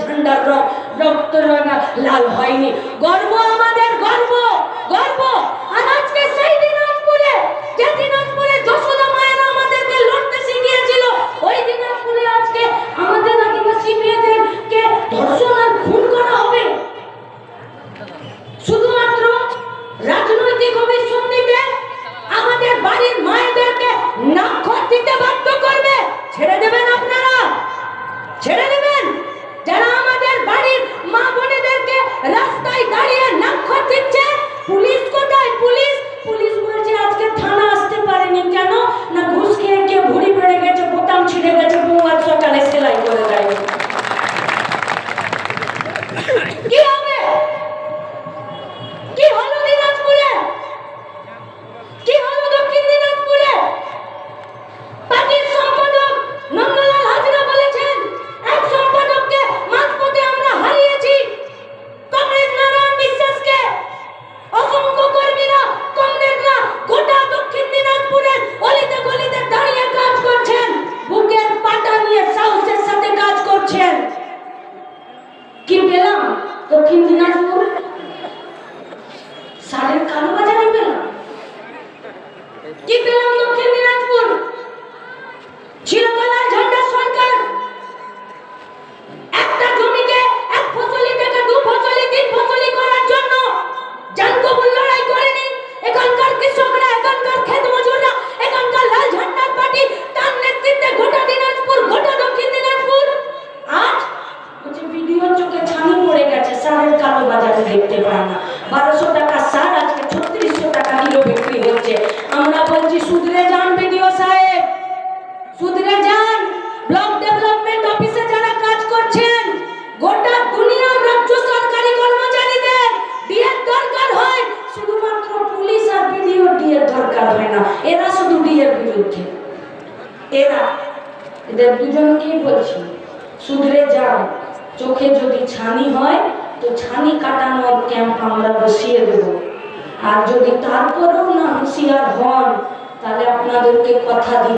ঝান্ডার রক্ত লাল হয়নি। গর্ব আমাদের, গর্ব গর্ব। আর আজকে সেই দিনাজপুরে, যে দিনাজপুরে যশোদা মায়েরা আমাদেরকে লড়তে শিখিয়েছিল, ওই দিনাজপুরে আজকে আমাদের আদিবাসী মেয়েদেরকে ধর্ষণ আর খুন করা হবে শুধুমাত্র রাজনৈতিক অভিসন্ধি দিতে, আমাদের বাড়ির মায়েদেরকে নাক্ষর দিতে বাধ্য করবে। ছেড়ে দেবেন আপনারা? ছেড়ে দেবেন? যারা আমাদের বাড়ির মা বোনেদেরকে রাস্তায় দাঁড়িয়ে নাক্ষর দিচ্ছে, পুলিশ কোথায়? পুলিশ বলছে আজকে থানা আসতে পারেনি। কেন না? ঘুষ খেয়ে কে ভুড়ি বেড়ে গেছে, বোতাম ছিঁড়ে গেছে, বউ আজ সকালে সেলাই করে দেয়। কি হবে? কি হলো দিনাজপুরে? কি হলো দক্ষিণ দিনাজপুরে? পার্টির সম্পাদক নন্দলাল হাজরা বলেছেন, এক সম্পাদককে মাঝপথে আমরা হারিয়েছি, কমরেড নারায়ণ বিশ্বাসকে। অসংখ্য কর্মীরা, কমরেডরা গোটা দক্ষিণ দিনাজপুরের অলিতে গলিতে দাঁড়িয়ে কাজ করছেন, বুকের পাটা নিয়ে সাহসের সাথে কাজ করছেন। কি পেলাম দক্ষিণ দিনাজপুর? সারের কালোবাজারি পেলাম। কি পেলাম দক্ষিণ দিনাজপুর? চিরকাল ঝান্ডা সরকার একটা জমিকে এক ফসলি থেকে দু ফসলি, তিন ফসলি করার জন্য জানকবুল লড়াই করেনি। এখানকার কৃষকরা, এখানকার ক্ষেত মজুররা, এখানকার লাল ঝান্ডার পার্টি তার নেতৃত্বে গোটা দিনাজপুর, গোটা দক্ষিণ দিনাজপুর আজ ভিডিওর চোখে ছানি পড়ে গেছে। সারের কালোবাজারি দেখতে পায় না। 1200 টাকা সার আজকে 3600 টাকা কিলো বিক্রি হচ্ছে। আমরা বলছি সুধরে যান বিডিও সাহেব, সুধরে যান। ব্লক ডেভেলপমেন্ট অফিসে যারা কাজ করছেন, গোটা দুনিয়ার রাজ্য সরকারি কর্মচারীদের ডিএর দরকার হয়, শুধুমাত্র পুলিশ আর বিডিও ডিএর দরকার হয় না। এরা শুধু ডিএর বিরুদ্ধে। এদের দুজনকেই বলছি সুধরে যান। চোখে যদি ছানি হয় তো ছানি কাটানোর ক্যাম্প আমরা বসিয়ে দেব। আর যদি তারপরেও না হুঁশিয়ার হন, তাহলে আপনাদেরকে কথা দিই।